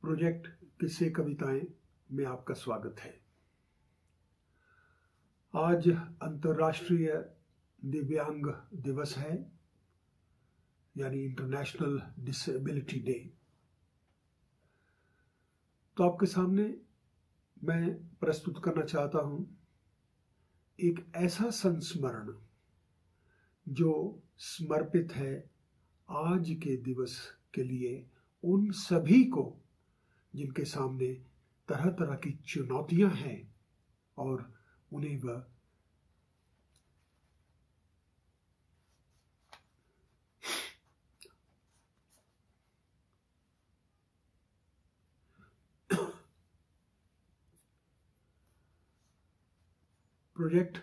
Project किस्से कविताएं में आपका स्वागत है। आज अंतर्राष्ट्रीय दिव्यांग दिवस है, यानी इंटरनेशनल डिसेबिलिटी डे। तो आपके सामने मैं प्रस्तुत करना चाहता हूं एक ऐसा संस्मरण जो समर्पित है आज के दिवस के लिए उन सभी को जिनके सामने तरह तरह की चुनौतियां हैं और उन्हें वह प्रोजेक्ट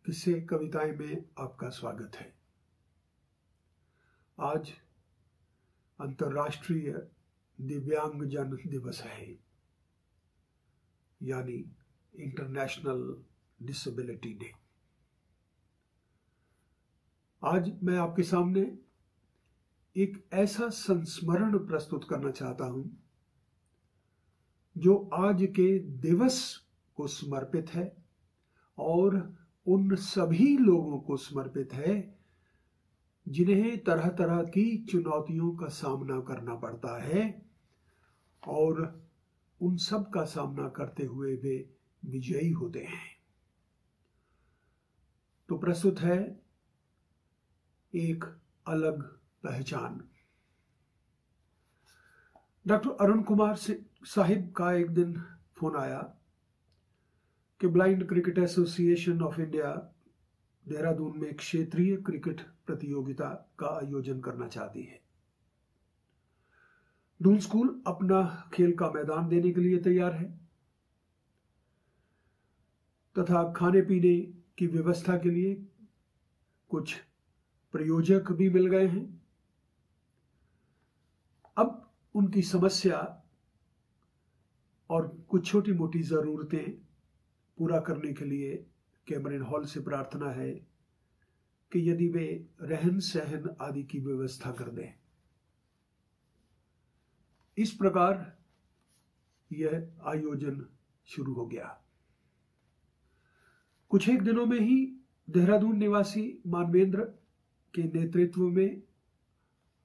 किस्से कविताएं में आपका स्वागत है। आज अंतर्राष्ट्रीय दिव्यांगजन दिवस है, यानी इंटरनेशनल डिसेबिलिटी डे। आज मैं आपके सामने एक ऐसा संस्मरण प्रस्तुत करना चाहता हूं जो आज के दिवस को समर्पित है और उन सभी लोगों को समर्पित है जिन्हें तरह तरह की चुनौतियों का सामना करना पड़ता है और उन सब का सामना करते हुए वे विजयी होते हैं। तो प्रस्तुत है एक अलग पहचान। डॉक्टर अरुण कुमार साहिब का एक दिन फोन आया कि blind cricket association of India Dehradun में एक क्षेत्रीय क्रिकेट प्रतियोगिता का आयोजन करना चाहती है। दून स्कूल अपना खेल का मैदान देने के लिए तैयार है तथा खाने पीने की व्यवस्था के लिए कुछ प्रायोजक भी मिल गए हैं। अब उनकी समस्या और कुछ छोटी मोटी जरूरतें पूरा करने के लिए कैमरन हॉल से प्रार्थना है कि यदि वे रहन सहन आदि की व्यवस्था कर दें। इस प्रकार यह आयोजन शुरू हो गया। कुछ एक दिनों में ही देहरादून निवासी मानवेंद्र के नेतृत्व में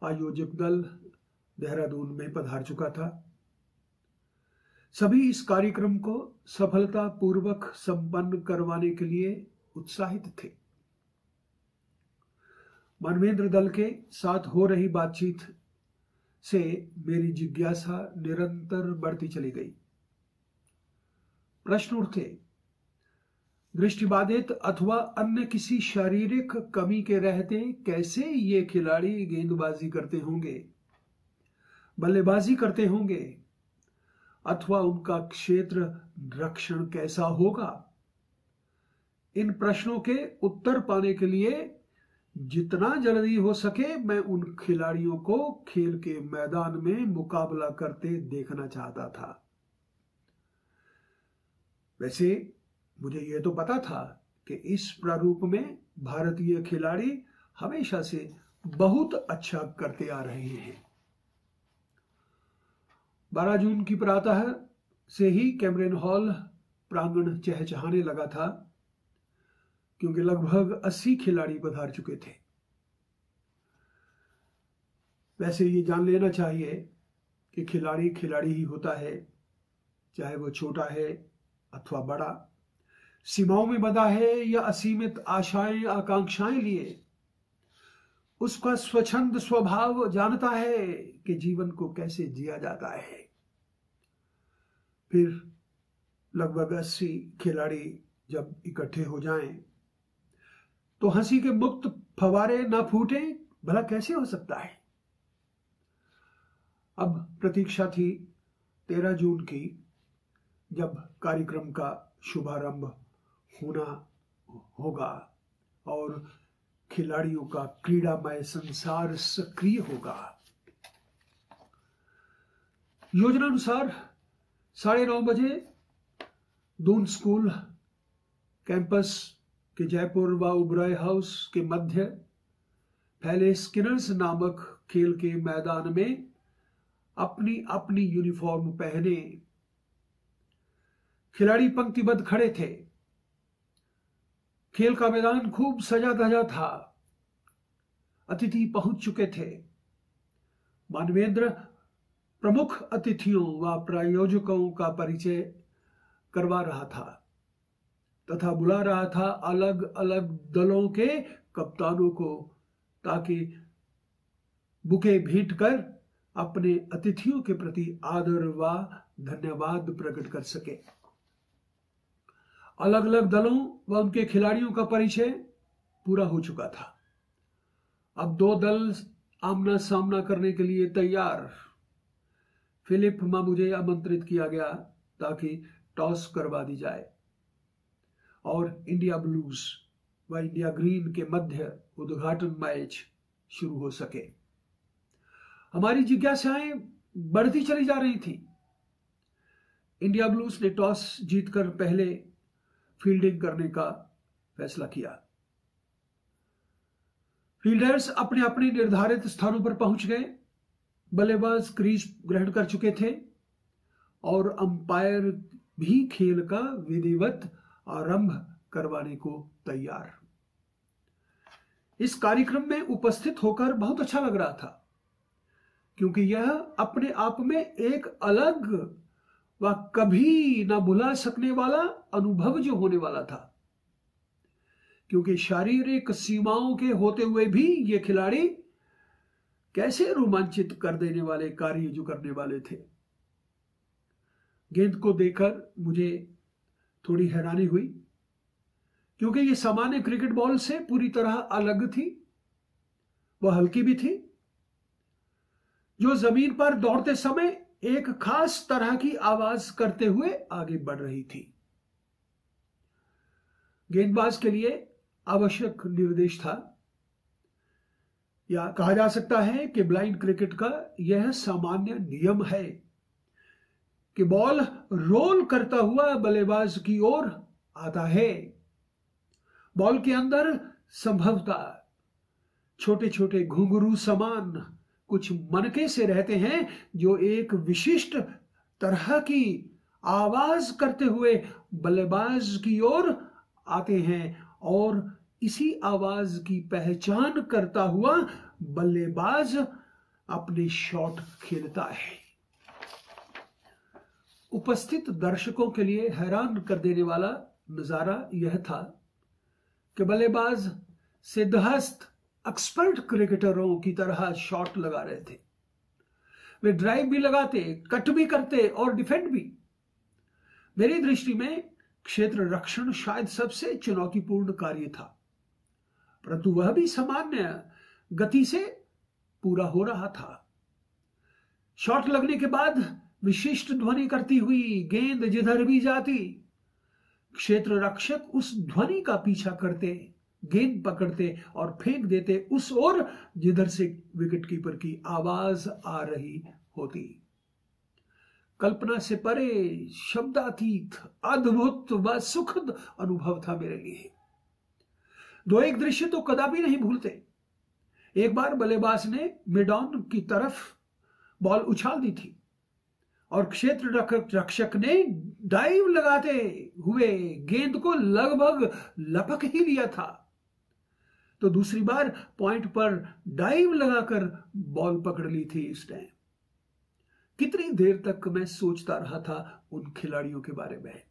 आयोजक दल देहरादून में पधार चुका था। सभी इस कार्यक्रम को सफलतापूर्वक संपन्न करवाने के लिए उत्साहित थे। मानवेंद्र दल के साथ हो रही बातचीत से मेरी जिज्ञासा निरंतर बढ़ती चली गई। प्रश्न उठते, दृष्टिबाधित अथवा अन्य किसी शारीरिक कमी के रहते कैसे ये खिलाड़ी गेंदबाजी करते होंगे, बल्लेबाजी करते होंगे, अथवा उनका क्षेत्र रक्षण कैसा होगा। इन प्रश्नों के उत्तर पाने के लिए जितना जल्दी हो सके मैं उन खिलाड़ियों को खेल के मैदान में मुकाबला करते देखना चाहता था। वैसे मुझे यह तो पता था कि इस प्रारूप में भारतीय खिलाड़ी हमेशा से बहुत अच्छा करते आ रहे हैं। 12 जून की प्रातः से ही कैमरन हॉल प्रांगण चहचहाने लगा था, क्योंकि लगभग 80 खिलाड़ी पधार चुके थे। वैसे ये जान लेना चाहिए कि खिलाड़ी खिलाड़ी ही होता है, चाहे वो छोटा है अथवा बड़ा, सीमाओं में बंधा है या असीमित आशाएं आकांक्षाएं लिए। उसका स्वच्छंद स्वभाव जानता है कि जीवन को कैसे जिया जाता है। फिर लगभग 80 खिलाड़ी जब इकट्ठे हो जाएं तो हंसी के मुक्त फवारे ना फूटे, भला कैसे हो सकता है। अब प्रतीक्षा थी 13 जून की, जब कार्यक्रम का शुभारंभ होना होगा और खिलाड़ियों का क्रीड़ामय संसार सक्रिय होगा। योजनानुसार 9:30 बजे दून स्कूल कैंपस के जयपुर व उबराय हाउस के मध्य फैले स्किनर्स नामक खेल के मैदान में अपनी अपनी यूनिफॉर्म पहने खिलाड़ी पंक्तिबद्ध खड़े थे। खेल का मैदान खूब सजा धजा था। अतिथि पहुंच चुके थे। मानवेंद्र प्रमुख अतिथियों व प्रायोजकों का परिचय करवा रहा था तथा बुला रहा था अलग अलग दलों के कप्तानों को, ताकि बुके भेंट कर अपने अतिथियों के प्रति आदर व धन्यवाद प्रकट कर सके। अलग अलग दलों व उनके खिलाड़ियों का परिचय पूरा हो चुका था। अब दो दल आमना सामना करने के लिए तैयार। फिलिप मुझे आमंत्रित किया गया ताकि टॉस करवा दी जाए और इंडिया ब्लूज व इंडिया ग्रीन के मध्य उद्घाटन मैच शुरू हो सके। हमारी जिज्ञासाएं बढ़ती चली जा रही थी। इंडिया ब्लूज ने टॉस जीतकर पहले फील्डिंग करने का फैसला किया। फील्डर्स अपने अपने निर्धारित स्थानों पर पहुंच गए। बल्लेबाज क्रीज ग्रहण कर चुके थे और अंपायर भी खेल का विधिवत आरंभ करवाने को तैयार। इस कार्यक्रम में उपस्थित होकर बहुत अच्छा लग रहा था, क्योंकि यह अपने आप में एक अलग व कभी न भुला सकने वाला अनुभव जो होने वाला था। क्योंकि शारीरिक सीमाओं के होते हुए भी ये खिलाड़ी कैसे रोमांचित कर देने वाले कार्य जो करने वाले थे। गेंद को देखकर मुझे थोड़ी हैरानी हुई, क्योंकि ये सामान्य क्रिकेट बॉल से पूरी तरह अलग थी। वह हल्की भी थी, जो जमीन पर दौड़ते समय एक खास तरह की आवाज करते हुए आगे बढ़ रही थी। गेंदबाज के लिए आवश्यक निर्देश था, या कहा जा सकता है कि ब्लाइंड क्रिकेट का यह सामान्य नियम है कि बॉल रोल करता हुआ बल्लेबाज की ओर आता है। बॉल के अंदर संभवतः छोटे छोटे घुंघरू समान कुछ मनके से रहते हैं, जो एक विशिष्ट तरह की आवाज करते हुए बल्लेबाज की ओर आते हैं और इसी आवाज की पहचान करता हुआ बल्लेबाज अपने शॉट खेलता है। उपस्थित दर्शकों के लिए हैरान कर देने वाला नजारा यह था कि बल्लेबाज सिद्धहस्त एक्सपर्ट क्रिकेटरों की तरह शॉट लगा रहे थे। वे ड्राइव भी लगाते, कट भी करते और डिफेंड भी। मेरी दृष्टि में क्षेत्र रक्षण शायद सबसे चुनौतीपूर्ण कार्य था, परंतु वह भी सामान्य गति से पूरा हो रहा था। शॉट लगने के बाद विशिष्ट ध्वनि करती हुई गेंद जिधर भी जाती, क्षेत्र रक्षक उस ध्वनि का पीछा करते, गेंद पकड़ते और फेंक देते उस ओर जिधर से विकेटकीपर की आवाज आ रही होती। कल्पना से परे, शब्दातीत, अद्भुत व सुखद अनुभव था मेरे लिए। दो एक दृश्य तो कदापि नहीं भूलते। एक बार बल्लेबाज ने मिड ऑन की तरफ बॉल उछाल दी थी और क्षेत्र रक्षक ने डाइव लगाते हुए गेंद को लगभग लपक ही लिया था। तो दूसरी बार पॉइंट पर डाइव लगाकर बॉल पकड़ ली थी इसने। कितनी देर तक मैं सोचता रहा था उन खिलाड़ियों के बारे में,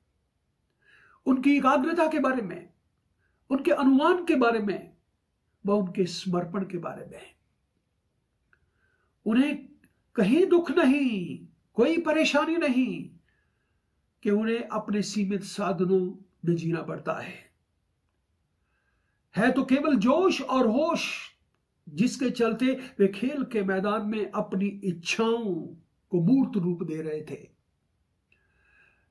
उनकी एकाग्रता के बारे में, उनके अनुमान के बारे में व उनके समर्पण के बारे में। उन्हें कहीं दुख नहीं, कोई परेशानी नहीं कि उन्हें अपने सीमित साधनों में जीना पड़ता है तो केवल जोश और होश, जिसके चलते वे खेल के मैदान में अपनी इच्छाओं को मूर्त रूप दे रहे थे।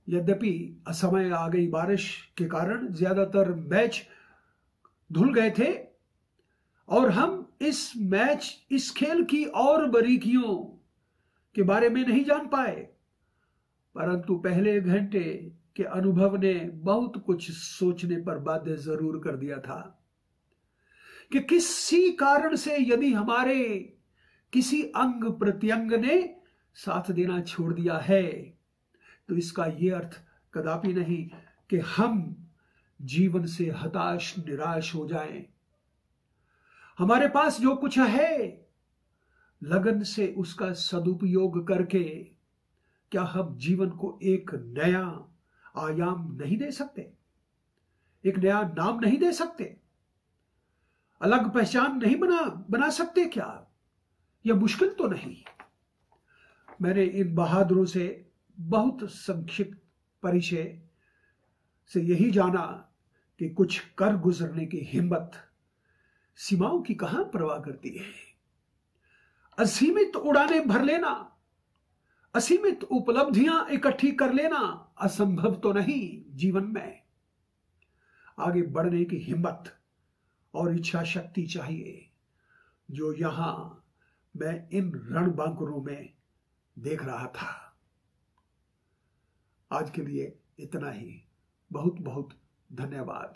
यद्यपि असमय आ गई बारिश के कारण ज्यादातर मैच धुल गए थे और हम इस खेल की और बारीकियों के बारे में नहीं जान पाए, परंतु पहले घंटे के अनुभव ने बहुत कुछ सोचने पर बाध्य जरूर कर दिया था कि किसी कारण से यदि हमारे किसी अंग प्रत्यंग ने साथ देना छोड़ दिया है, तो इसका ये अर्थ कदापि नहीं कि हम जीवन से हताश निराश हो जाएं। हमारे पास जो कुछ है, लगन से उसका सदुपयोग करके क्या हम जीवन को एक नया आयाम नहीं दे सकते, एक नया नाम नहीं दे सकते, अलग पहचान नहीं बना सकते? क्या यह मुश्किल तो नहीं? मैंने इन बहादुरों से बहुत संक्षिप्त परिचय से यही जाना कि कुछ कर गुजरने की हिम्मत सीमाओं की कहां परवाह करती है। असीमित उड़ानें भर लेना, असीमित उपलब्धियां इकट्ठी कर लेना असंभव तो नहीं। जीवन में आगे बढ़ने की हिम्मत और इच्छा शक्ति चाहिए, जो यहां मैं इन रणबांकुरों में देख रहा था। आज के लिए इतना ही। बहुत बहुत धन्यवाद।